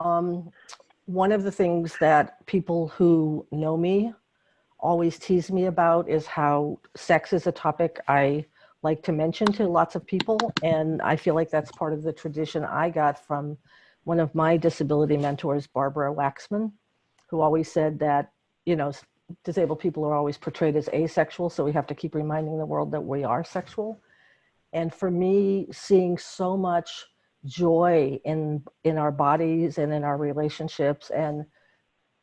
Um, One of the things that people who know me always tease me about is how sex is a topic I like to mention to lots of people. And I feel like that's part of the tradition I got from one of my disability mentors, Barbara Waxman, who always said that, you know, disabled people are always portrayed as asexual. So we have to keep reminding the world that we are sexual. And for me, seeing so much joy in our bodies and in our relationships, and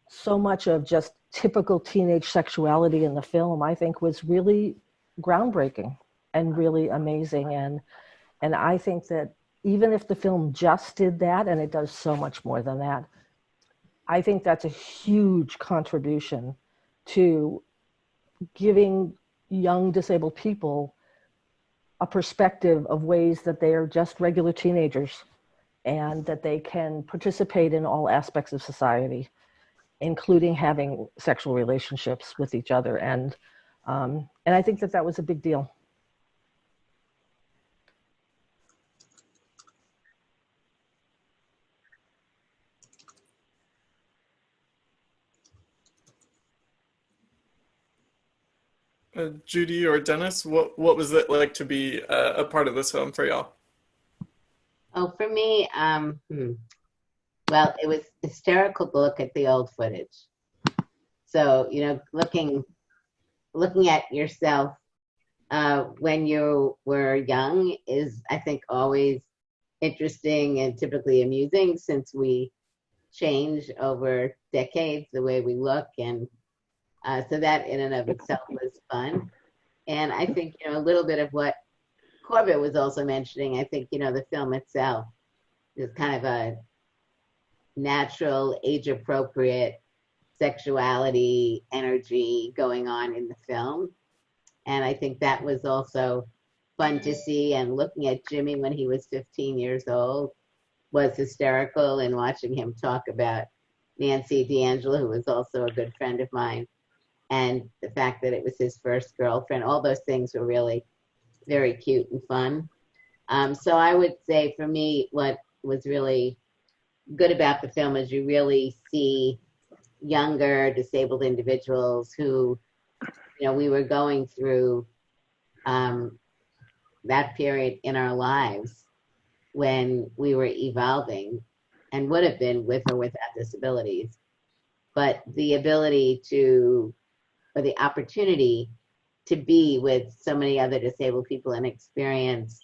so much of just typical teenage sexuality in the film, I think was really groundbreaking and really amazing. And I think that even if the film just did that, and it does so much more than that, I think that's a huge contribution to giving young disabled people a perspective of ways that they are just regular teenagers and that they can participate in all aspects of society, including having sexual relationships with each other. And I think that that was a big deal. Judy or Dennis, what was it like to be a part of this film for y'all? Oh, for me, well, it was hysterical to look at the old footage. So, you know, looking at yourself when you were young is, I think, always interesting and typically amusing, since we change over decades the way we look, and so that in and of itself was fun. And I think, you know, a little bit of what Corbett was also mentioning, I think, you know, the film itself is kind of a natural, age-appropriate sexuality energy going on in the film. And I think that was also fun to see. And looking at Jimmy when he was 15 years old was hysterical, and watching him talk about Nancy D'Angelo, who was also a good friend of mine, and the fact that it was his first girlfriend, all those things were really very cute and fun. So I would say for me, what was really good about the film is you really see younger disabled individuals who, you know, we were going through that period in our lives when we were evolving, and would have been with or without disabilities. But the ability to, or the opportunity to be with so many other disabled people and experience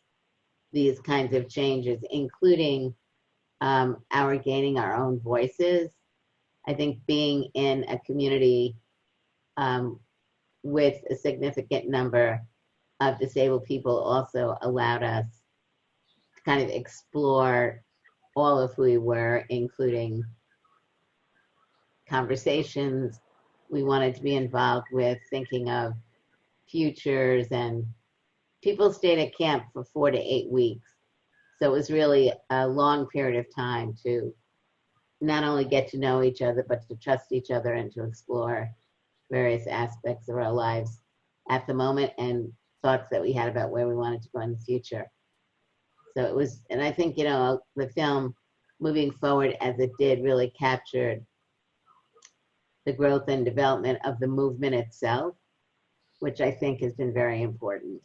these kinds of changes, including our gaining our own voices. I think being in a community with a significant number of disabled people also allowed us to kind of explore all of who we were, including conversations we wanted to be involved with, thinking of futures. And people stayed at camp for 4 to 8 weeks. So it was really a long period of time to not only get to know each other, but to trust each other and to explore various aspects of our lives at the moment and thoughts that we had about where we wanted to go in the future. So it was, and I think, you know, the film moving forward as it did really captured the growth and development of the movement itself, which I think has been very important.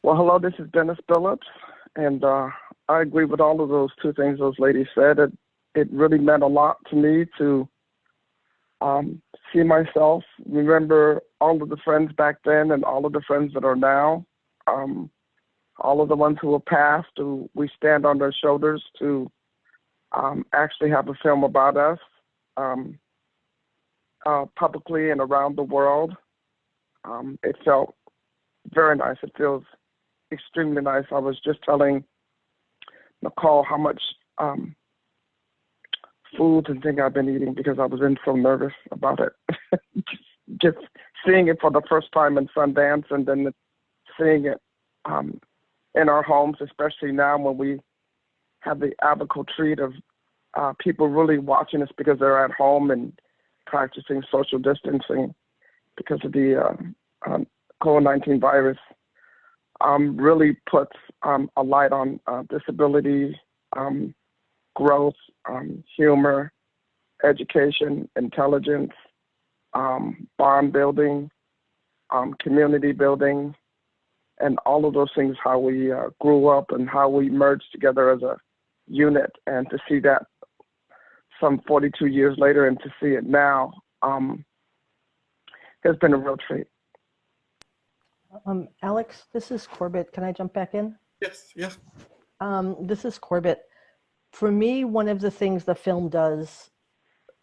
Well, hello, this is Dennis Billups, and I agree with all of those two things those ladies said. It really meant a lot to me to see myself, remember all of the friends back then and all of the friends that are now, all of the ones who have passed, who we stand on their shoulders to actually have a film about us publicly and around the world. It felt very nice. It feels extremely nice. I was just telling Nicole how much foods and things I've been eating because I was in so nervous about it. just seeing it for the first time in Sundance, and then seeing it in our homes, especially now when we have the abaco treat of people really watching us because they're at home and practicing social distancing because of the COVID-19 virus really puts a light on disability, growth, humor, education, intelligence, bond building, community building, and all of those things, how we grew up and how we merged together as a unit. And to see that some 42 years later and to see it now has been a real treat. Alex, this is Corbett. Can I jump back in? Yes, yeah. This is Corbett. For me, one of the things the film does,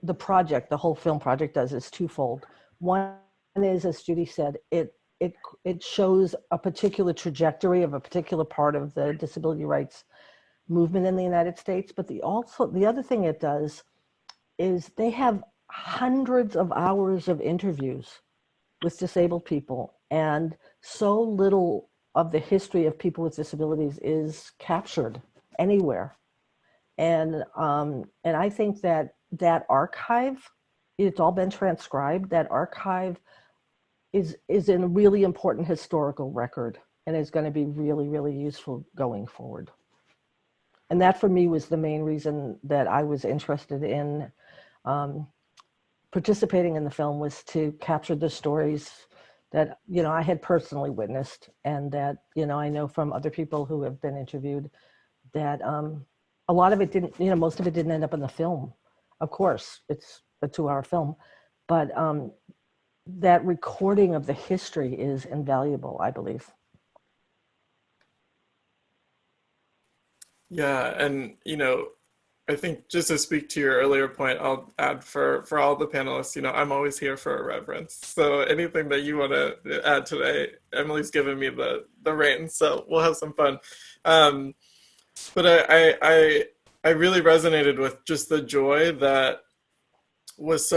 the whole film project does, is twofold. One is, as Judy said, it shows a particular trajectory of a particular part of the disability rights movement in the United States. But the other thing it does is they have hundreds of hours of interviews with disabled people, and so little of the history of people with disabilities is captured anywhere. And I think that archive, it's all been transcribed. That archive is a really important historical record, and is going to be really, really useful going forward. And that for me was the main reason that I was interested in participating in the film, was to capture the stories that, I had personally witnessed, and that, I know from other people who have been interviewed that a lot of it didn't, most of it didn't end up in the film. Of course, it's a 2-hour film, but that recording of the history is invaluable, I believe. Yeah, and I think just to speak to your earlier point, I'll add for all the panelists, I'm always here for a reverence. So anything that you want to add today, Emily's given me the reins, so we'll have some fun. But I really resonated with just the joy that it was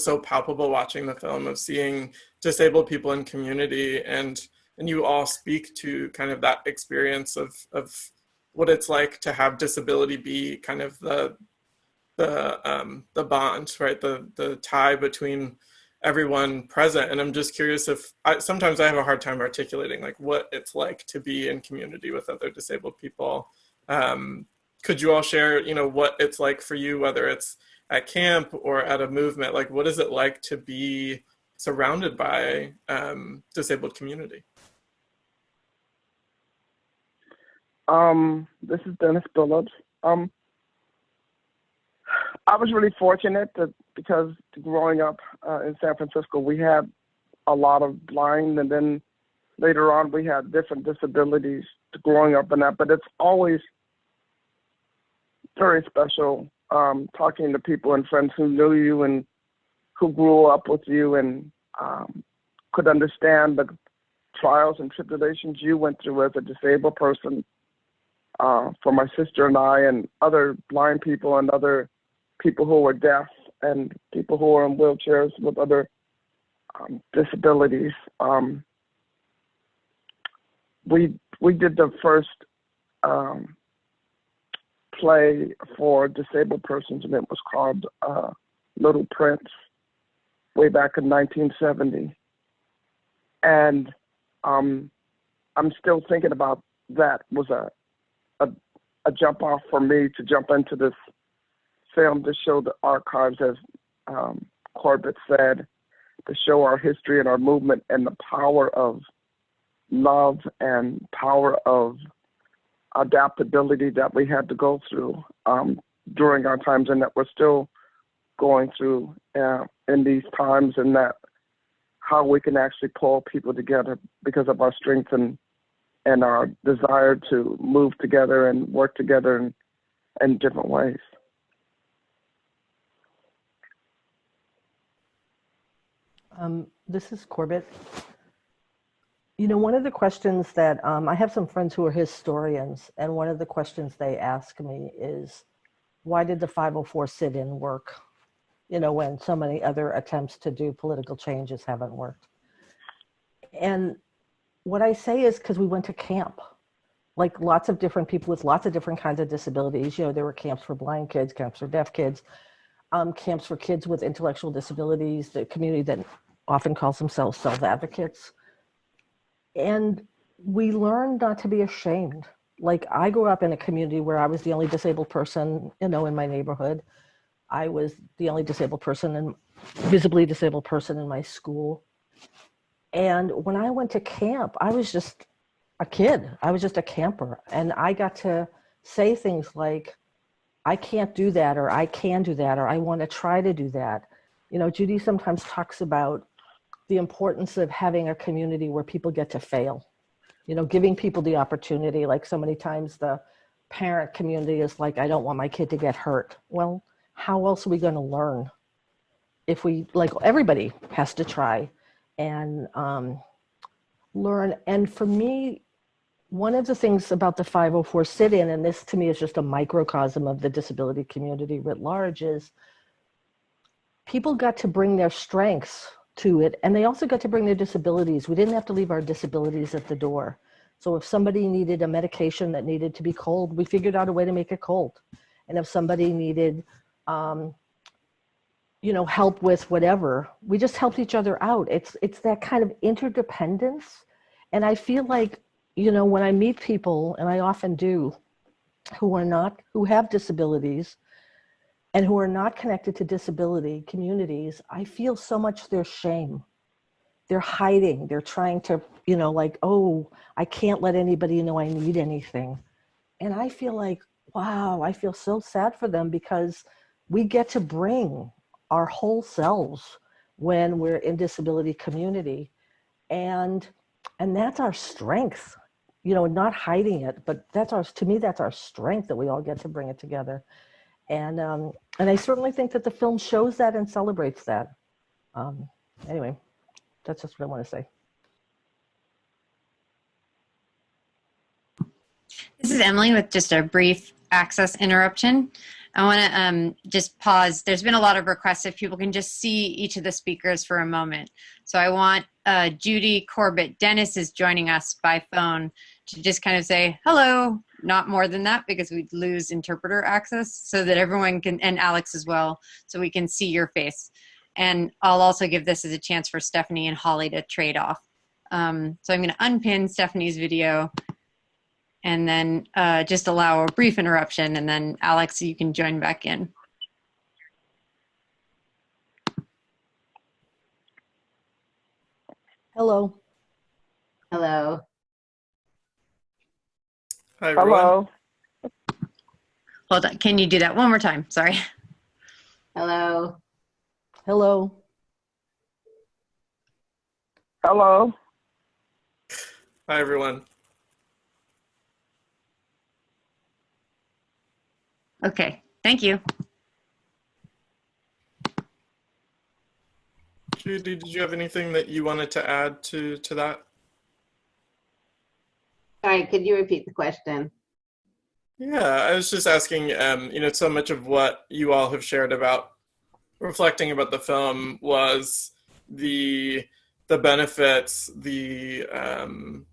so palpable watching the film, of seeing disabled people in community, and you all speak to kind of that experience of what it's like to have disability be kind of the bond, right? The tie between everyone present. And I'm just curious sometimes I have a hard time articulating like what it's like to be in community with other disabled people. Could you all share, what it's like for you, whether it's at camp or at a movement? Like, what is it like to be surrounded by disabled community? This is Dennis Billups. I was really fortunate because growing up in San Francisco, we had a lot of blind, and then later on we had different disabilities growing up in that. But it's always very special talking to people and friends who knew you and who grew up with you and could understand the trials and tribulations you went through as a disabled person. For my sister and I and other blind people and other people who were deaf and people who were in wheelchairs with other disabilities. We did the first play for disabled persons, and it was called Little Prince, way back in 1970. And I'm still thinking about that. Was a jump off for me to jump into this film to show the archives, as Corbett said, to show our history and our movement and the power of love and power of adaptability that we had to go through during our times, and that we're still going through in these times, and that how we can actually pull people together because of our strength and our desire to move together and work together in different ways. This is Corbett. One of the questions that I have some friends who are historians, and one of the questions they ask me is, why did the 504 sit-in work, when so many other attempts to do political changes haven't worked? And what I say is because we went to camp, like lots of different people with lots of different kinds of disabilities. There were camps for blind kids, camps for deaf kids, camps for kids with intellectual disabilities, the community that often calls themselves self-advocates. And we learn not to be ashamed. Like, I grew up in a community where I was the only disabled person, in my neighborhood. I was the only visibly disabled person in my school. And when I went to camp, I was just a kid. I was just a camper. And I got to say things like, I can't do that, or I can do that, or I want to try to do that. Judy sometimes talks about the importance of having a community where people get to fail, giving people the opportunity. Like, so many times the parent community is like, I don't want my kid to get hurt. Well, how else are we going to learn if everybody has to try and learn? And for me, one of the things about the 504 sit-in, and this to me is just a microcosm of the disability community writ large, is people got to bring their strengths to it, and they also got to bring their disabilities. We didn't have to leave our disabilities at the door. So if somebody needed a medication that needed to be cold, we figured out a way to make it cold. And if somebody needed help with whatever, we just helped each other out. It's that kind of interdependence. And I feel like, when I meet people, and I often do, who have disabilities and who are not connected to disability communities, I feel so much their shame. They're hiding. They're trying to, oh, I can't let anybody know I need anything. And I feel like, wow, I feel so sad for them, because we get to bring our whole selves when we're in disability community. And that's our strength, not hiding it, but to me, that's our strength, that we all get to bring it together. And I certainly think that the film shows that and celebrates that. Anyway, that's just what I want to say. This is Emily with just a brief access interruption. I want to just pause. There's been a lot of requests if people can just see each of the speakers for a moment. So I want Judy, Corbett, Dennis is joining us by phone to just kind of say hello, not more than that, because we'd lose interpreter access, so that everyone can, and Alex as well, so we can see your face. And I'll also give this as a chance for Stephanie and Holly to trade off. So I'm going to unpin Stephanie's video and then just allow a brief interruption, and then Alex, you can join back in. Hello. Hello. Hi, everyone. Hello. Hold on, can you do that one more time? Sorry. Hello. Hello. Hello. Hi, everyone. Okay, thank you. Judy, did you have anything that you wanted to add to that? Sorry, could you repeat the question? Yeah, I was just asking, so much of what you all have shared about reflecting about the film was the benefits, the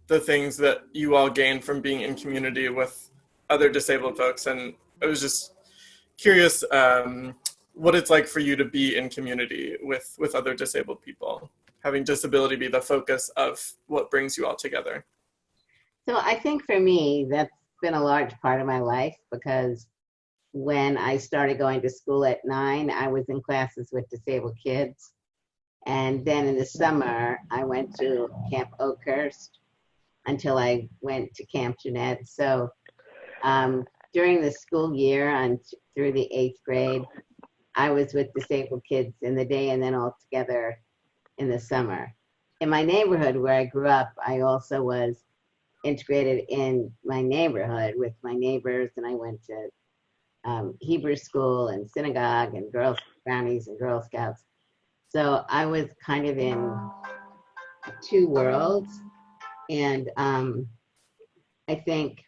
things that you all gain from being in community with other disabled folks. And I was just curious what it's like for you to be in community with other disabled people, having disability be the focus of what brings you all together. So I think for me, that's been a large part of my life, because when I started going to school at 9, I was in classes with disabled kids. And then in the summer, I went to Camp Oakhurst until I went to Camp Jeanette. So during the school year through the 8th grade, I was with disabled kids in the day and then all together in the summer. In my neighborhood where I grew up, I also was integrated in my neighborhood with my neighbors, and I went to Hebrew school and synagogue and Girl Brownies and Girl Scouts. So I was kind of in two worlds, and I think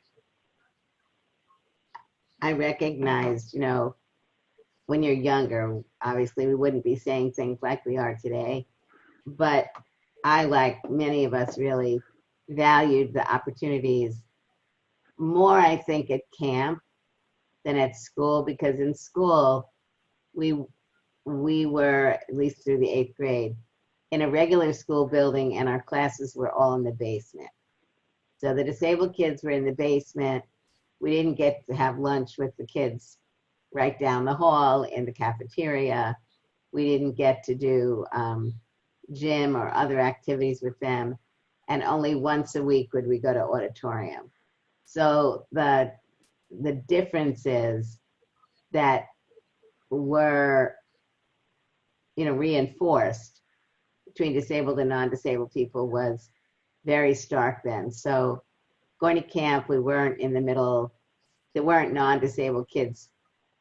I recognized, when you're younger, obviously we wouldn't be saying things like we are today, but I, like many of us, really valued the opportunities more, I think, at camp than at school, because in school we were, at least through the 8th grade, in a regular school building, and our classes were all in the basement. So the disabled kids were in the basement. We didn't get to have lunch with the kids right down the hall in the cafeteria. We didn't get to do gym or other activities with them. And only once a week would we go to auditorium. So the differences that were, reinforced between disabled and non-disabled people was very stark then. So going to camp, we weren't in the middle, there weren't non-disabled kids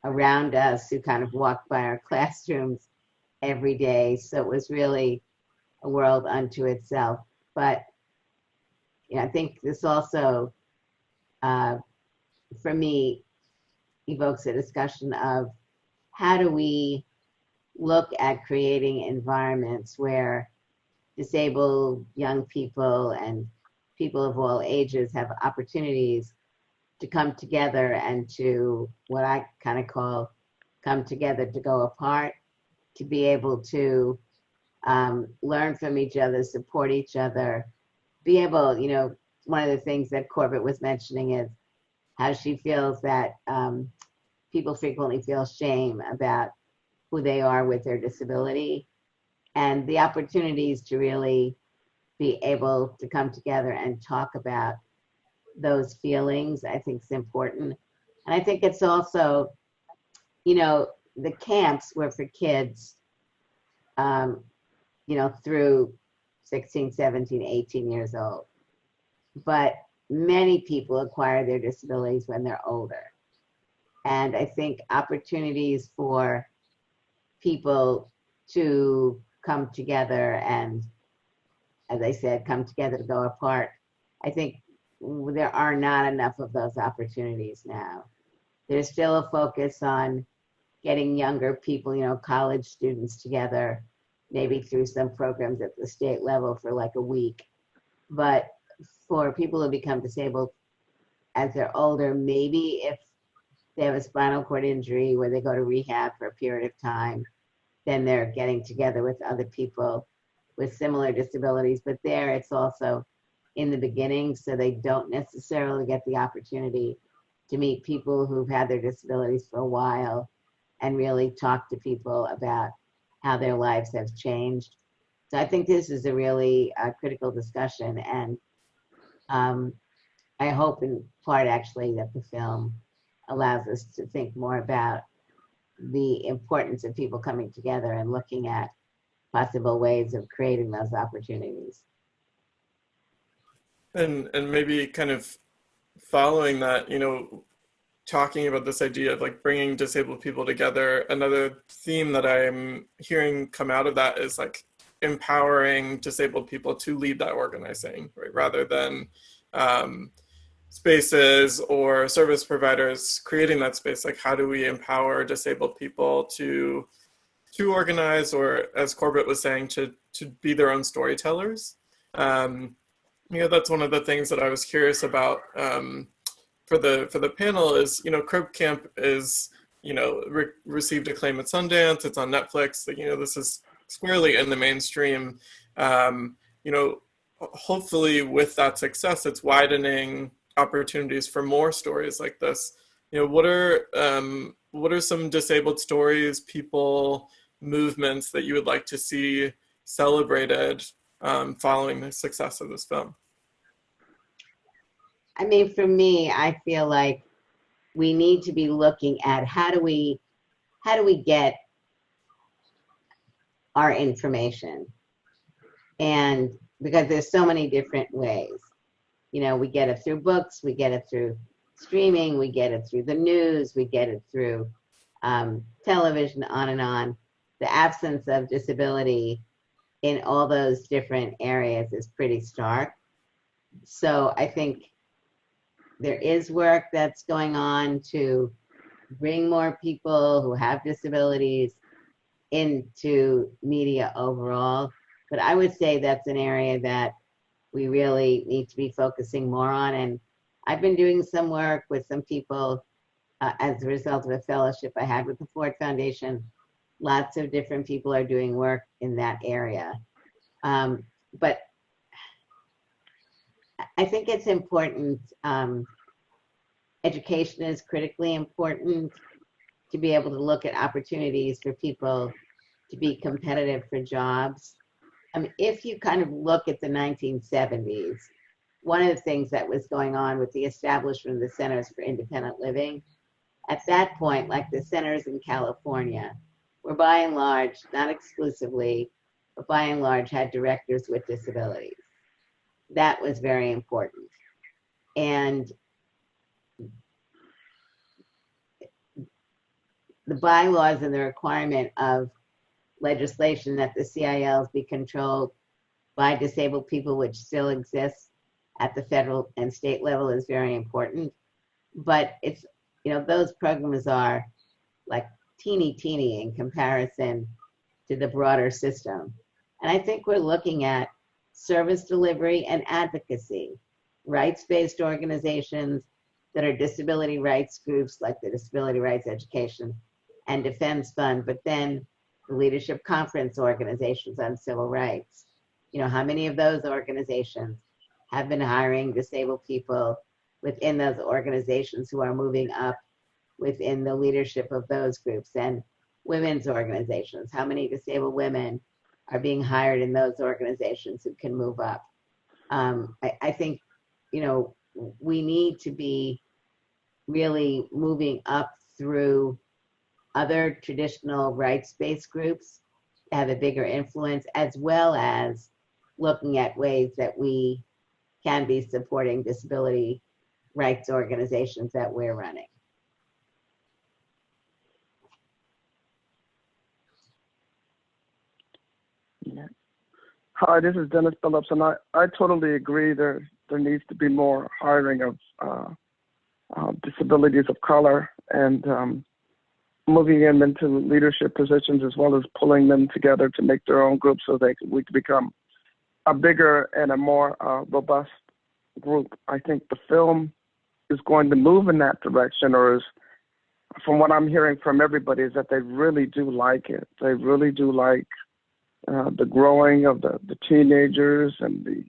around us who kind of walked by our classrooms every day. So it was really a world unto itself. But I think this also, for me, evokes a discussion of how do we look at creating environments where disabled young people and people of all ages have opportunities to come together and to what I kind of call come together to go apart, to be able to learn from each other, support each other, be able, one of the things that Corbett was mentioning is how she feels that people frequently feel shame about who they are with their disability, and the opportunities to really be able to come together and talk about those feelings, I think is important. And I think it's also, the camps were for kids, through 16, 17, 18 years old. But many people acquire their disabilities when they're older. And I think opportunities for people to come together and, as I said, come together to go apart, I think there are not enough of those opportunities now. There's still a focus on getting younger people, college students together, maybe through some programs at the state level for like a week. But for people who become disabled as they're older, maybe if they have a spinal cord injury where they go to rehab for a period of time, then they're getting together with other people with similar disabilities. But there it's also in the beginning, so they don't necessarily get the opportunity to meet people who've had their disabilities for a while and really talk to people about how their lives have changed. So I think this is a really critical discussion, and I hope in part actually that the film allows us to think more about the importance of people coming together and looking at possible ways of creating those opportunities. And maybe kind of following that, talking about this idea of like bringing disabled people together, another theme that I'm hearing come out of that is like empowering disabled people to lead that organizing, right? Rather than spaces or service providers creating that space. Like, how do we empower disabled people to organize, or as Corbett was saying, to be their own storytellers? That's one of the things that I was curious about for the panel is, Crip Camp is, received acclaim at Sundance. It's on Netflix. This is squarely in the mainstream. Hopefully with that success, it's widening opportunities for more stories like this. What are some disabled stories, people, movements that you would like to see celebrated following the success of this film? I mean, for me, I feel like we need to be looking at how do we get our information, and because there's so many different ways. We get it through books, we get it through streaming, we get it through the news, we get it through television, on and on. The absence of disability in all those different areas is pretty stark. So I think there is work that's going on to bring more people who have disabilities into media overall. But I would say that's an area that we really need to be focusing more on. And I've been doing some work with some people as a result of a fellowship I had with the Ford Foundation. Lots of different people are doing work in that area. But I think it's important. Education is critically important to be able to look at opportunities for people to be competitive for jobs. I mean, if you kind of look at the 1970s, one of the things that was going on with the establishment of the Centers for Independent Living, at that point, like the centers in California, were by and large, not exclusively, but by and large had directors with disabilities. That was very important. And the bylaws and the requirement of legislation that the CILs be controlled by disabled people, which still exists at the federal and state level, is very important. But it's, you know, those programs are like teeny in comparison to the broader system. And I think we're looking at service delivery and advocacy, rights-based organizations that are disability rights groups like the Disability Rights Education and Defense Fund, but then the Leadership Conference organizations on civil rights. You know, how many of those organizations have been hiring disabled people within those organizations who are moving up within the leadership of those groups? And women's organizations, how many disabled women are being hired in those organizations who can move up? I think, you know, we need to be really moving up through other traditional rights-based groups to have a bigger influence, as well as looking at ways that we can be supporting disability rights organizations that we're running. Yeah. Hi, this is Dennis Billups, and I totally agree there needs to be more hiring of disabilities of color and moving them into leadership positions, as well as pulling them together to make their own group so we can become a bigger and a more robust group. I think the film is going to move in that direction, or is, from what I'm hearing from everybody, is that they really do like it. They really do like the growing of the teenagers and the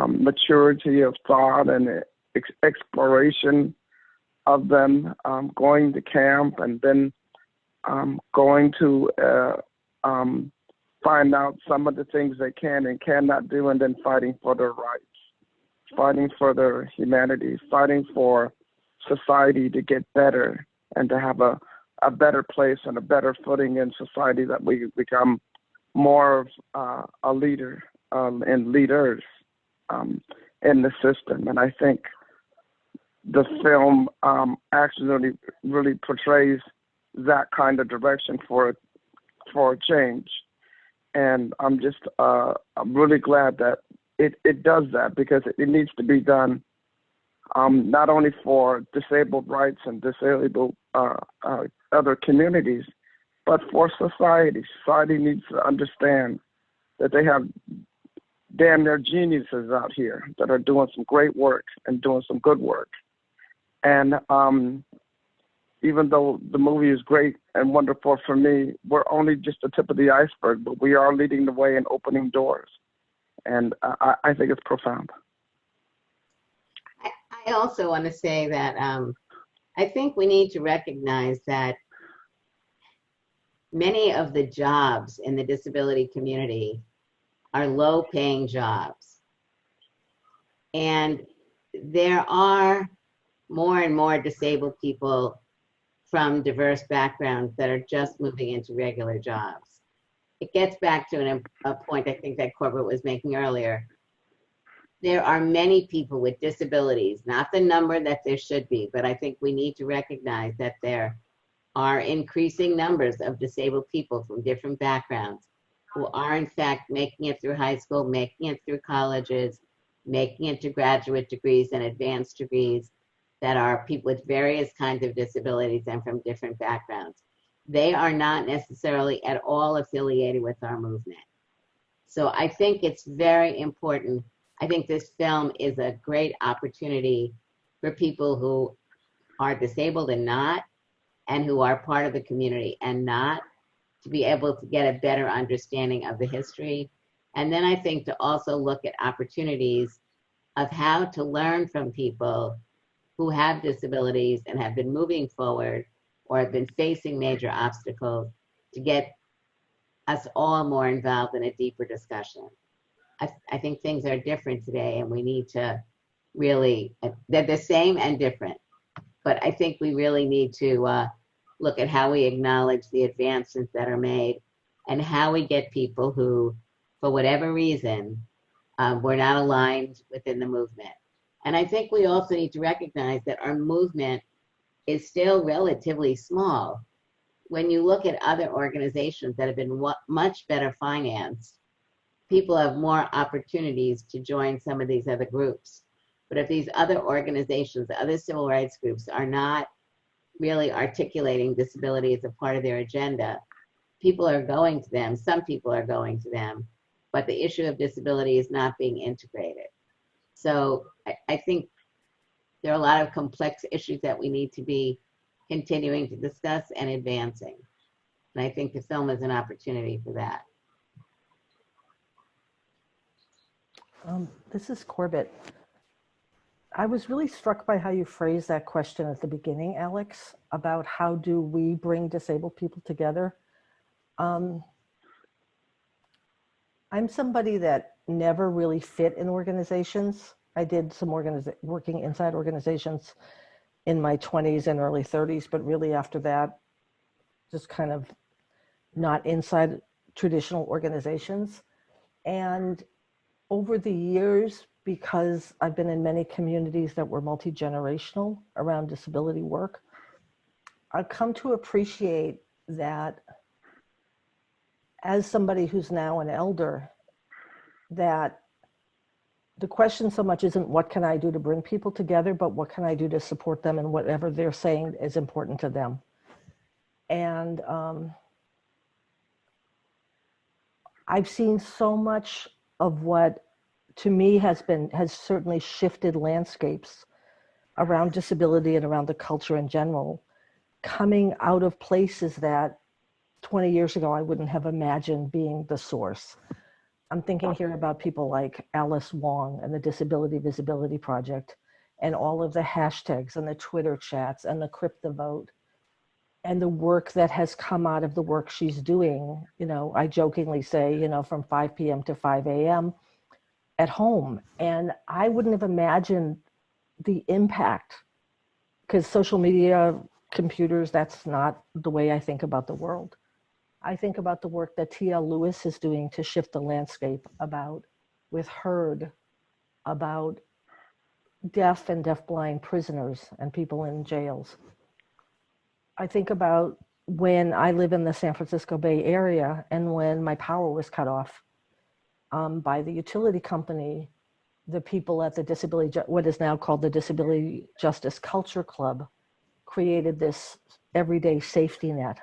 maturity of thought and the exploration of them, going to camp and then going to find out some of the things they can and cannot do, and then fighting for their rights, fighting for their humanity, fighting for society to get better and to have a better place and a better footing in society, that we become more of a leader and leaders in the system. And I think the film actually really portrays that kind of direction for a change. And I'm just I'm really glad that it does that, because it needs to be done not only for disabled rights and disabled other communities, but for society. Society needs to understand that they have damn near geniuses out here that are doing some great work and doing some good work. And even though the movie is great and wonderful for me, we're only just the tip of the iceberg, but we are leading the way and opening doors. And I think it's profound. I also want to say that I think we need to recognize that many of the jobs in the disability community are low-paying jobs. And there are more and more disabled people from diverse backgrounds that are just moving into regular jobs. It gets back to a point I think that Corbett was making earlier. There are many people with disabilities, not the number that there should be, but I think we need to recognize that there are increasing numbers of disabled people from different backgrounds who are in fact making it through high school, making it through colleges, making it to graduate degrees and advanced degrees, that are people with various kinds of disabilities and from different backgrounds. They are not necessarily at all affiliated with our movement. So I think it's very important. I think this film is a great opportunity for people who are disabled and not, and who are part of the community and not, to be able to get a better understanding of the history And then I think to also look at opportunities of how to learn from people who have disabilities and have been moving forward or have been facing major obstacles to get us all more involved in a deeper discussion. I think things are different today, and we need to really, they're the same and different, but I think we really need to look at how we acknowledge the advancements that are made and how we get people who, for whatever reason, were not aligned within the movement. And I think we also need to recognize that our movement is still relatively small. When you look at other organizations that have been much better financed, people have more opportunities to join some of these other groups. But if these other organizations, other civil rights groups, are not really articulating disability as a part of their agenda, people are going to them, some people are going to them, but the issue of disability is not being integrated. So I think there are a lot of complex issues that we need to be continuing to discuss and advancing. And I think the film is an opportunity for that. This is Corbett. I was really struck by how you phrased that question at the beginning, Alex, about how do we bring disabled people together. I'm somebody that never really fit in organizations. I did some working inside organizations in my 20s and early 30s, but really after that, just kind of not inside traditional organizations. And over the years, because I've been in many communities that were multi-generational around disability work, I've come to appreciate that as somebody who's now an elder, that the question so much isn't what can I do to bring people together, but what can I do to support them in whatever they're saying is important to them. And I've seen so much of what to me has certainly shifted landscapes around disability and around the culture in general, coming out of places that 20 years ago I wouldn't have imagined being the source. I'm thinking here about people like Alice Wong and the Disability Visibility Project and all of the hashtags and the Twitter chats and the Crip the Vote and the work that has come out of the work she's doing. You know, I jokingly say, you know, from 5 p.m. to 5 a.m. at home. And I wouldn't have imagined the impact, because social media, computers, that's not the way I think about the world. I think about the work that T.L. Lewis is doing to shift the landscape with HERD, about deaf and deafblind prisoners and people in jails. I think about when I live in the San Francisco Bay Area and when my power was cut off by the utility company, the people at the what is now called the Disability Justice Culture Club, created this everyday safety net.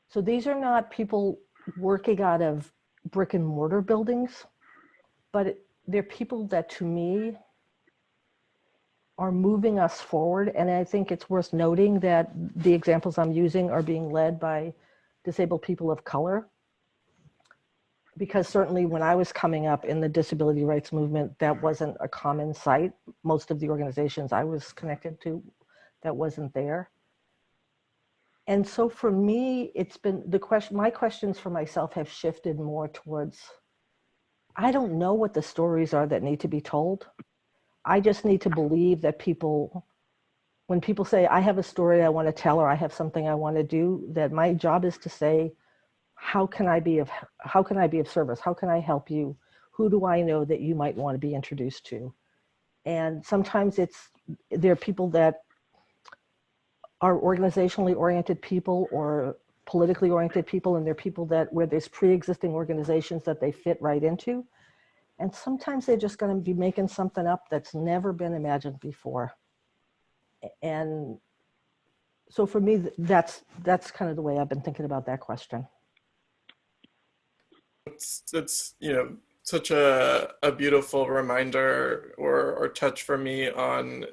So these are not people working out of brick and mortar buildings, but they're people that to me are moving us forward. And I think it's worth noting that the examples I'm using are being led by disabled people of color. Because certainly when I was coming up in the disability rights movement, that wasn't a common sight. Most of the organizations I was connected to, that wasn't there. And so for me, it's been my questions for myself have shifted more towards, I don't know what the stories are that need to be told. I just need to believe that when people say, I have a story I want to tell, or I have something I want to do, that my job is to say, how can I be of service? How can I help you? Who do I know that you might want to be introduced to? And sometimes there are people that are organizationally oriented people or politically oriented people, and they're people where there's pre-existing organizations that they fit right into. And sometimes they're just going to be making something up that's never been imagined before. And so for me, that's kind of the way I've been thinking about that question. It's you know, such a beautiful reminder or touch for me on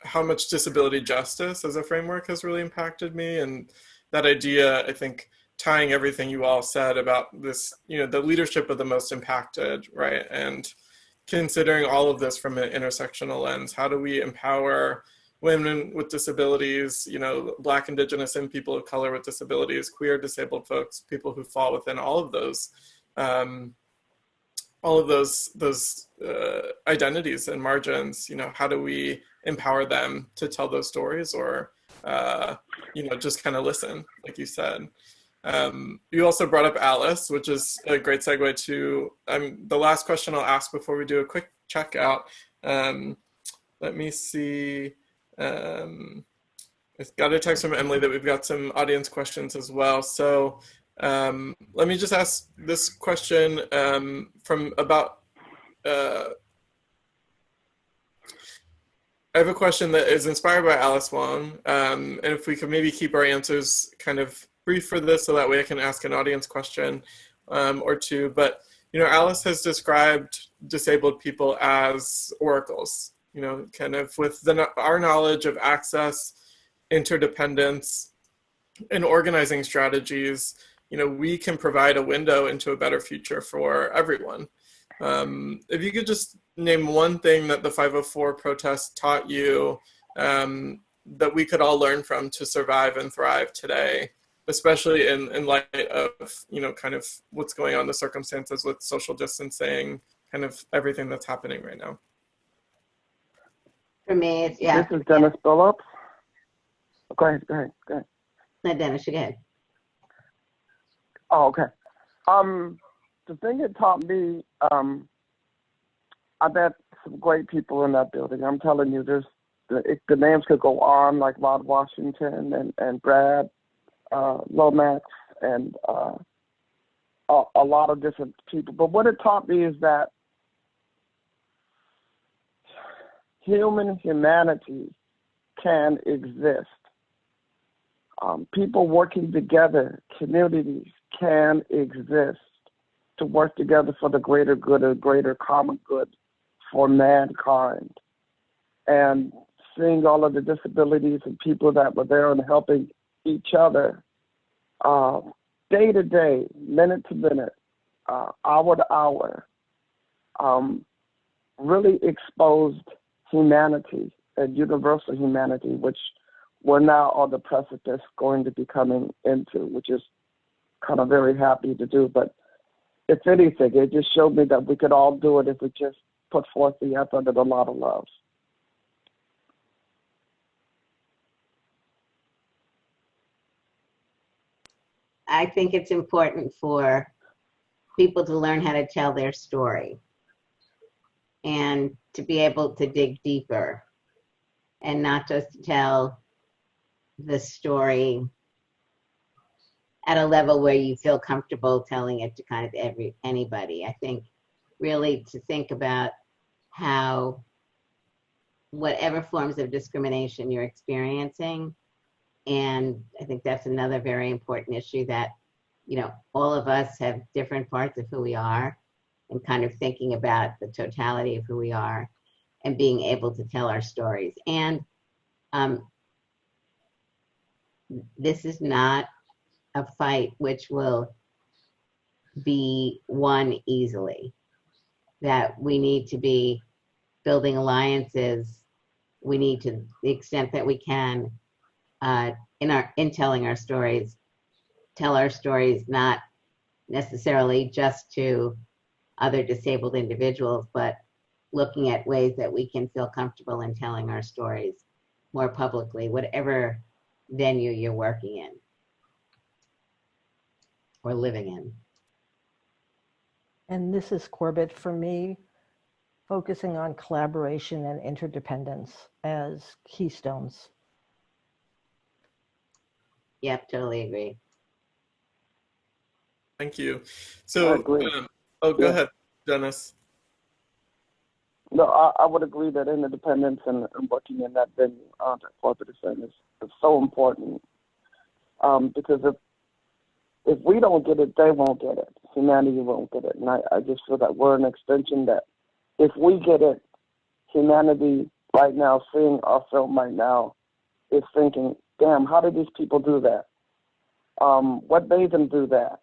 how much disability justice as a framework has really impacted me. And that idea, I think, tying everything you all said about this, the leadership of the most impacted, right? And considering all of this from an intersectional lens, how do we empower women with disabilities, Black, Indigenous, and people of color with disabilities, queer, disabled folks, people who fall within all of those identities and margins. How do we empower them to tell those stories, or just kind of listen, like you said. You also brought up Alice, which is a great segue to the last question I'll ask before we do a quick checkout. Let me see. I've got a text from Emily that we've got some audience questions as well. So let me just ask this question from about, I have a question that is inspired by Alice Wong. And if we could maybe keep our answers kind of brief for this, so that way I can ask an audience question or two. But, Alice has described disabled people as oracles, kind of with our knowledge of access, interdependence, and organizing strategies, we can provide a window into a better future for everyone. If you could just name one thing that the 504 protest taught you that we could all learn from to survive and thrive today, especially in light of, kind of what's going on, the circumstances with social distancing, kind of everything that's happening right now. For me, it's, This is Dennis Billups. Go ahead. No, Dennis, you go ahead. Oh, okay. The thing it taught me, I met some great people in that building. I'm telling you, the names could go on, like Rod Washington and Brad Lomax and a lot of different people. But what it taught me is that humanity can exist. People working together, communities can exist to work together for the greater good or greater common good for mankind. And seeing all of the disabilities and people that were there and helping each other day to day, minute to minute, hour to hour, really exposed humanity and universal humanity, which we're now on the precipice going to be coming into, which is kind of very happy to do. But if anything, it just showed me that we could all do it if we just put forth the effort and a lot of love. I think it's important for people to learn how to tell their story and to be able to dig deeper and not just tell the story at a level where you feel comfortable telling it to kind of anybody. I think really to think about how whatever forms of discrimination you're experiencing, and I think that's another very important issue, that, all of us have different parts of who we are, and kind of thinking about the totality of who we are and being able to tell our stories. And this is not a fight which will be won easily, that we need to be building alliances. We need to, the extent that we can, in telling our stories, tell our stories not necessarily just to other disabled individuals, but looking at ways that we can feel comfortable in telling our stories more publicly, whatever venue you're working in or living in. And this is Corbett for me, focusing on collaboration and interdependence as keystones. Yep, totally agree. Thank you. So, go ahead, Dennis. No, I would agree that interdependence and working in that venue that Corbett is saying is so important, because if we don't get it, they won't get it. Humanity won't get it. And I just feel that we're an extension that if we get it, humanity right now, seeing our film right now, is thinking, damn, how did these people do that? what made them do that?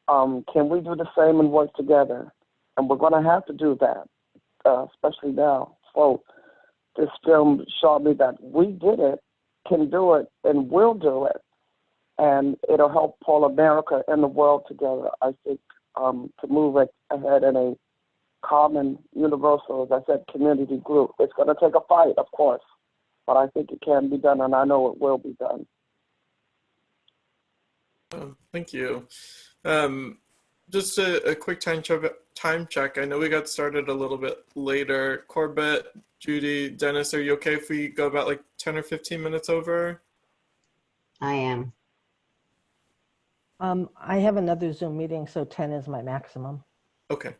Can we do the same and work together? And we're going to have to do that, especially now. So this film showed me that we did it, can do it, and will do it. And it'll help pull America and the world together, I think, to move it ahead in a common, universal, as I said, community group. It's going to take a fight, of course, but I think it can be done, and I know it will be done. Thank you. Just a quick time check. I know we got started a little bit later. Corbett, Judy, Dennis, are you okay if we go about like 10 or 15 minutes over? I am. I have another Zoom meeting, so 10 is my maximum. Okay.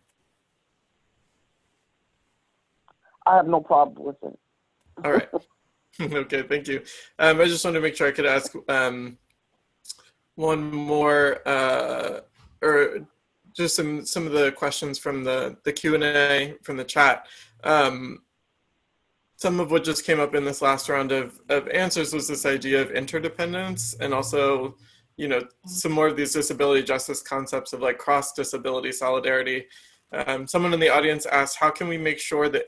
I have no problem with it. All right. Okay, thank you. I just wanted to make sure I could ask one more, or just some of the questions from the Q&A from the chat. Some of what just came up in this last round of answers was this idea of interdependence, and also, you know, some more of these disability justice concepts of like cross-disability solidarity. Someone in the audience asked, how can we make sure that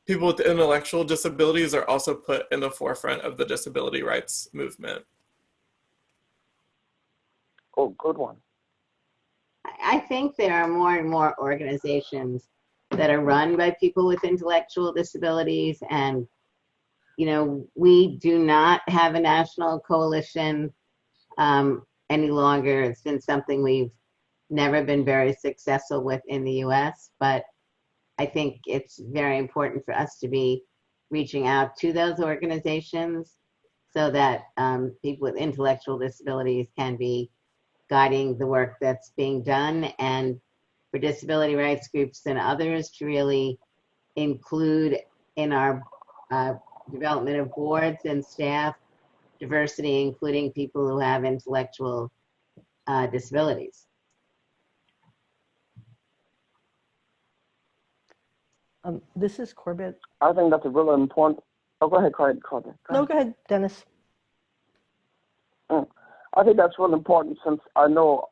people with intellectual disabilities are also put in the forefront of the disability rights movement? Oh, good one. I think there are more and more organizations that are run by people with intellectual disabilities, and you know, we do not have a national coalition any longer. It's been something we've never been very successful with in the US, but I think it's very important for us to be reaching out to those organizations so that people with intellectual disabilities can be guiding the work that's being done, and for disability rights groups and others to really include in our development of boards and staff diversity, including people who have intellectual disabilities. This is Corbett. I think that's a really important. Oh, go ahead, Corbett. No, go ahead, Dennis. I think that's really important, since I know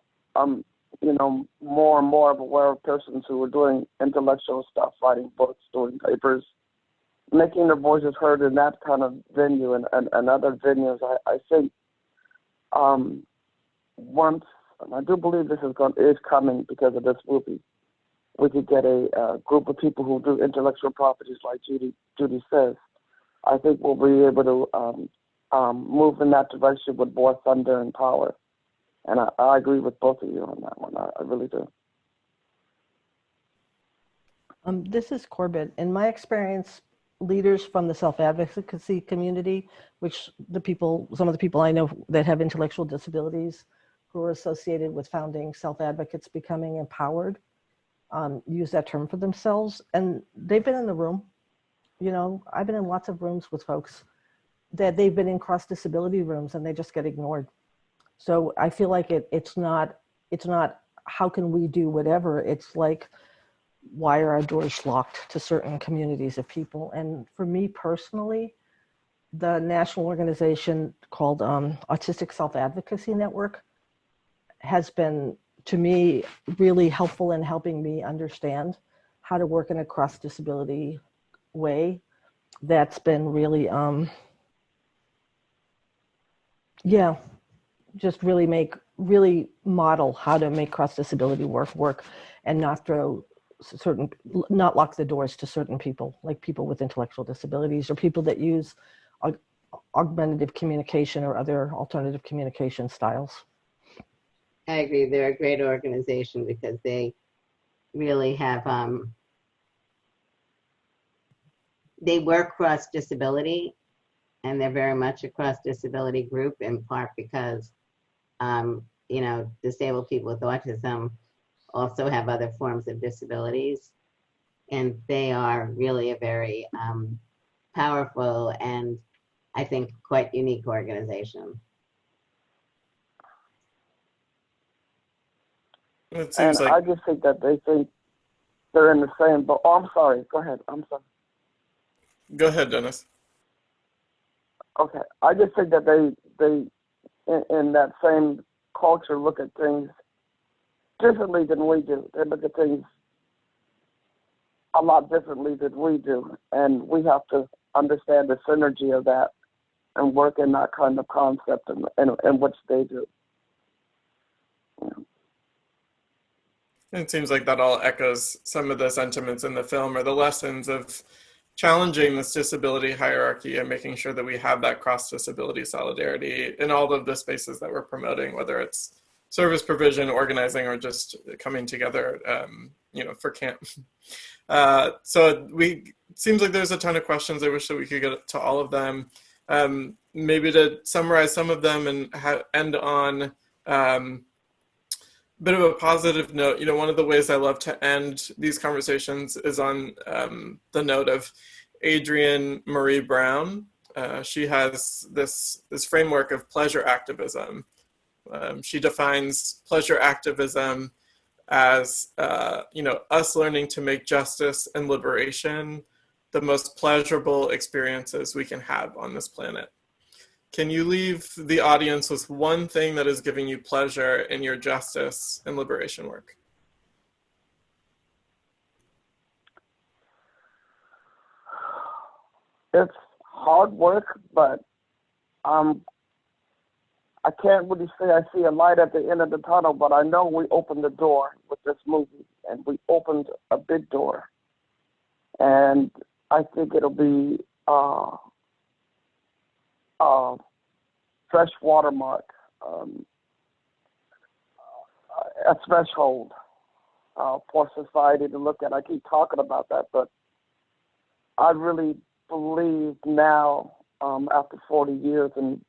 you know, more and more aware of persons who are doing intellectual stuff, writing books, doing papers, making their voices heard in that kind of venue and other venues. I think once, and I do believe this is coming because of this movie, we could get a group of people who do intellectual properties like Judy says. I think we'll be able to move in that direction with more thunder and power. And I agree with both of you on that one. I really do. This is Corbett. In my experience, leaders from the self-advocacy community, which some of the people I know that have intellectual disabilities who are associated with founding self-advocates becoming empowered, use that term for themselves. And they've been in the room. You know, I've been in lots of rooms with folks that they've been in cross-disability rooms and they just get ignored. So I feel like it's not how can we do whatever, it's like, why are our doors locked to certain communities of people? And for me personally, the national organization called Autistic Self-Advocacy Network has been, to me, really helpful in helping me understand how to work in a cross-disability way. That's been really, just really model how to make cross-disability work and not lock the doors to certain people, like people with intellectual disabilities or people that use augmentative communication or other alternative communication styles. I agree. They're a great organization because they really have, they work cross disability, and they're very much a cross disability group, in part because, you know, disabled people with autism also have other forms of disabilities. And they are really a very powerful and I think quite unique organization. It seems and like... I just think that they think they're in the same boat. Oh, I'm sorry. Go ahead. I'm sorry. Go ahead, Dennis. Okay. I just think that they in that same culture look at things differently than we do. They look at things a lot differently than we do, and we have to understand the synergy of that and work in that kind of concept and which they do. It seems like that all echoes some of the sentiments in the film, or the lessons of challenging this disability hierarchy and making sure that we have that cross-disability solidarity in all of the spaces that we're promoting, whether it's service provision, organizing, or just coming together, for camp. So seems like there's a ton of questions. I wish that we could get to all of them. Maybe to summarize some of them and end on bit of a positive note. One of the ways I love to end these conversations is on the note of Adrienne Marie Brown. She has this framework of pleasure activism. She defines pleasure activism as us learning to make justice and liberation the most pleasurable experiences we can have on this planet. Can you leave the audience with one thing that is giving you pleasure in your justice and liberation work? It's hard work, but I can't really say I see a light at the end of the tunnel, but I know we opened the door with this movie, and we opened a big door. And I think it'll be fresh watermark, a threshold for society to look at. I keep talking about that, but I really believe now, after 40 years, and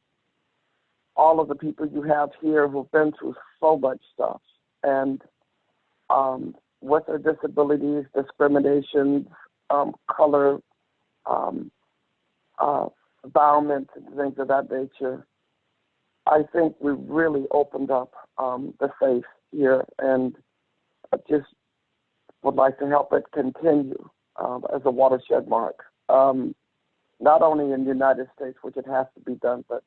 all of the people you have here who've been through so much stuff, and with their disabilities, discrimination, color, environment, and things of that nature, I think we really opened up the faith here, and I just would like to help it continue as a watershed mark, not only in the United States, which it has to be done, but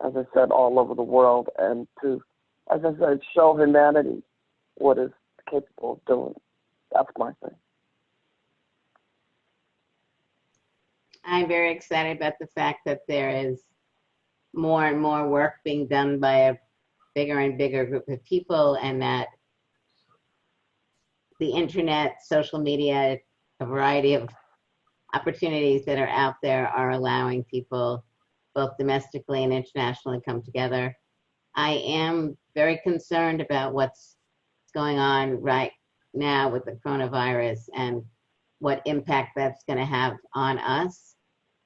as I said, all over the world, and to, as I said, show humanity what is capable of doing. That's my thing. I'm very excited about the fact that there is more and more work being done by a bigger and bigger group of people, and that the internet, social media, a variety of opportunities that are out there are allowing people both domestically and internationally come together. I am very concerned about what's going on right now with the coronavirus and what impact that's going to have on us,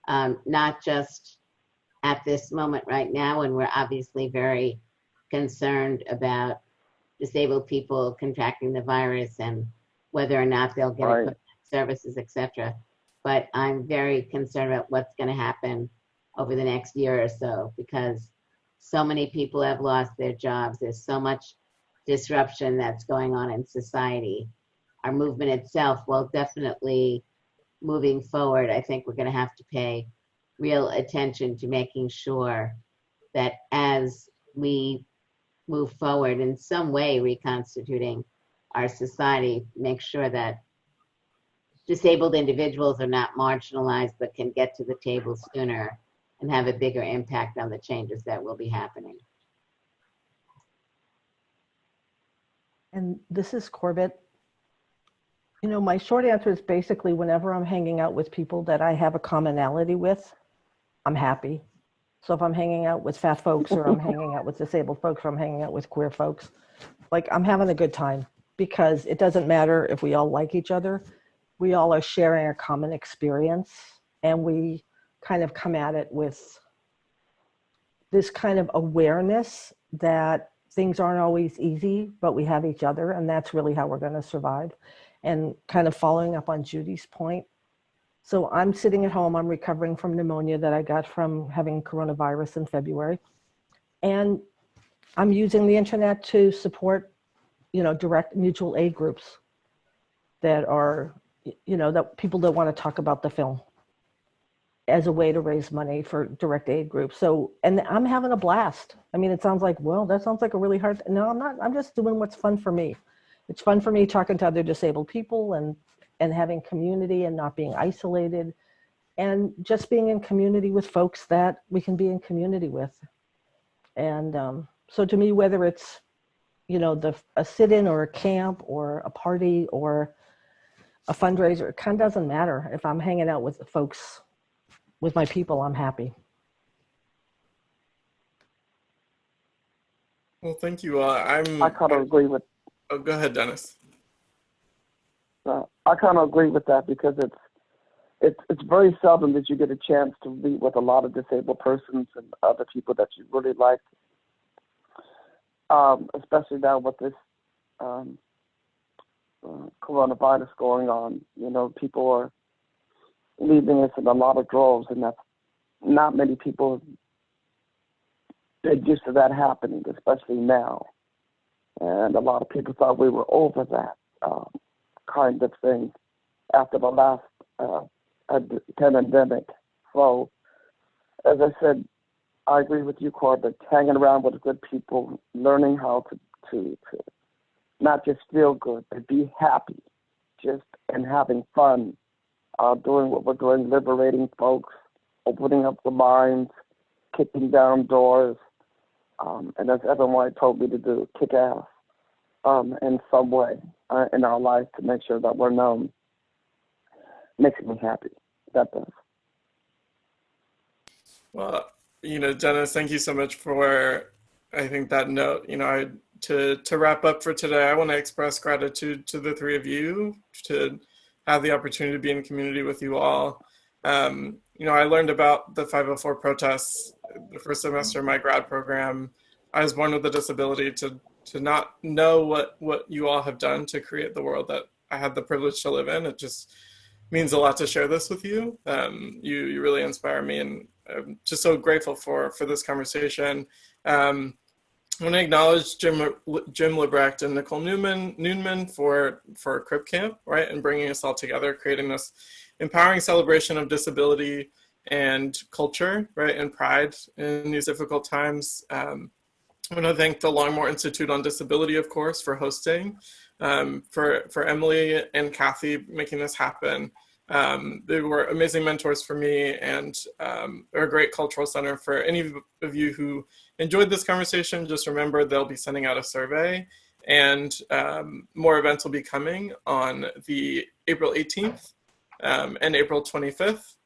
not just at this moment right now, and we're obviously very concerned about disabled people contracting the virus and whether or not they'll get equipment, services, etc. But I'm very concerned about what's going to happen over the next year or so, because so many people have lost their jobs. There's so much disruption that's going on in society. Our movement itself, while definitely moving forward, I think we're going to have to pay real attention to making sure that as we move forward in some way reconstituting our society, make sure that disabled individuals are not marginalized but can get to the table sooner and have a bigger impact on the changes that will be happening. And this is Corbett. My short answer is basically whenever I'm hanging out with people that I have a commonality with, I'm happy. So if I'm hanging out with fat folks, or I'm hanging out with disabled folks, or I'm hanging out with queer folks, like, I'm having a good time, because it doesn't matter if we all like each other. We all are sharing a common experience, and we kind of come at it with this kind of awareness that things aren't always easy, but we have each other, and that's really how we're going to survive. And kind of following up on Judy's point, so I'm sitting at home, I'm recovering from pneumonia that I got from having coronavirus in February, and I'm using the internet to support, direct mutual aid groups that are, that people that want to talk about the film. as a way to raise money for direct aid groups. So, and I'm having a blast. I mean, it sounds like, well, that sounds like a really hard, no, I'm not, I'm just doing what's fun for me. It's fun for me talking to other disabled people and having community and not being isolated and just being in community with folks that we can be in community with. And so to me, whether it's, you know, a sit-in or a camp or a party or a fundraiser, it kind of doesn't matter. If I'm hanging out with folks, with my people, I'm happy. Well, thank you. I kind of agree with. Oh, go ahead, Dennis. I kind of agree with that because it's very seldom that you get a chance to meet with a lot of disabled persons and other people that you really like. Especially now with this coronavirus going on, you know, people are leaving us in a lot of droves, and that's not many people get used to that happening, especially now. And a lot of people thought we were over that kind of thing after the last pandemic. So, as I said, I agree with you, Corbett. Hanging around with good people, learning how to not just feel good, but be happy, and having fun, doing what we're doing, liberating folks, opening up the minds, kicking down doors, and as Evan White told me to do, kick ass in some way in our life to make sure that we're known. Makes me happy. That does. Well, you know, Dennis, thank you so much for, I think, that note. You know, to wrap up for today, I want to express gratitude to the three of you to have the opportunity to be in community with you all. You know, I learned about the 504 protests the first semester of my grad program. I was born with a disability to not know what you all have done to create the world that I had the privilege to live in. It just means a lot to share this with you. You really inspire me, and I'm just so grateful for this conversation. I want to acknowledge Jim Lebrecht and Nicole Newnham for Crip Camp, right, and bringing us all together, creating this empowering celebration of disability and culture, right, and pride in these difficult times. I want to thank the Longmore Institute on Disability, of course, for hosting, for Emily and Kathy making this happen. They were amazing mentors for me, and they're a great cultural center. For any of you who enjoyed this conversation, just remember they'll be sending out a survey, and more events will be coming on the April 18th and April 25th.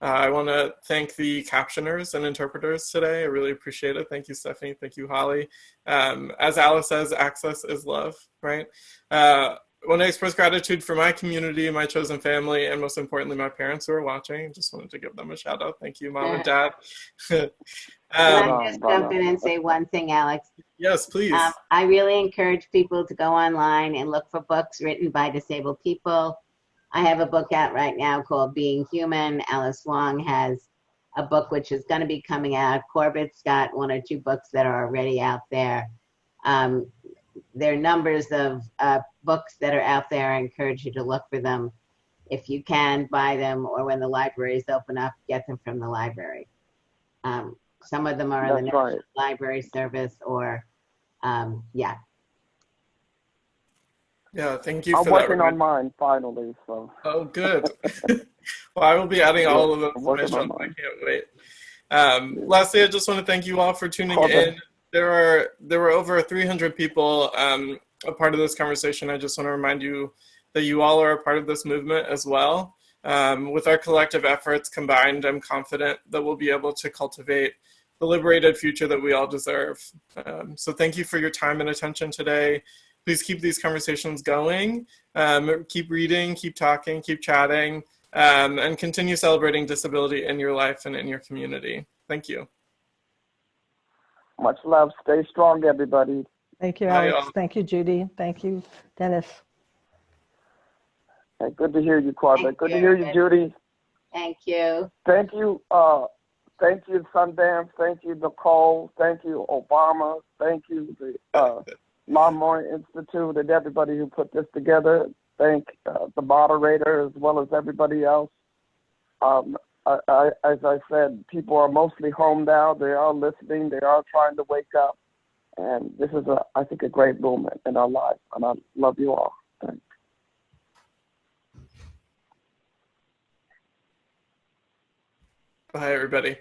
I want to thank the captioners and interpreters today. I really appreciate it. Thank you, Stephanie. Thank you, Holly. As Alice says, access is love, right? I want to express gratitude for my community, my chosen family, and most importantly, my parents who are watching. Just wanted to give them a shout out. Thank you, Mom and Dad. Can I just jump in and say one thing, Alex? Yes, please. I really encourage people to go online and look for books written by disabled people. I have a book out right now called Being Human. Alice Wong has a book which is going to be coming out. Corbett's got 1 or 2 books that are already out there. There are numbers of books that are out there. I encourage you to look for them. If you can, buy them, or when the libraries open up, get them from the library. Some of them are on the National Library Service, or yeah. Yeah, thank you for that. I'm working on mine finally, so. Oh, good. Well, I will be adding all of those information. I can't wait. Lastly, I just want to thank you all for tuning in. There were over 300 people a part of this conversation. I just want to remind you that you all are a part of this movement as well. With our collective efforts combined, I'm confident that we'll be able to cultivate the liberated future that we all deserve. So thank you for your time and attention today. Please keep these conversations going. Keep reading, keep talking, keep chatting, and continue celebrating disability in your life and in your community. Thank you. Much love. Stay strong, everybody. Thank you, Alex. Thank you, Judy. Thank you, Dennis. Hey, good to hear you, Corbett. Good to hear you, Judy. Thank you. Thank you, Sundance. Thank you, Nicole. Thank you, Obama. Thank you, the Longmore Institute, and everybody who put this together. Thank the moderator as well as everybody else. as I said, people are mostly home now. They are listening. They are trying to wake up. And this is, I think, a great movement in our lives. And I love you all. Thanks. Bye, everybody.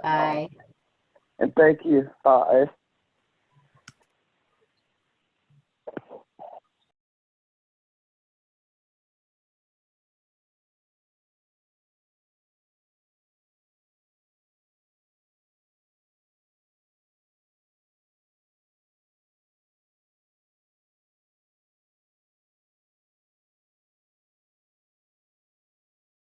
Bye. And thank you. Bye.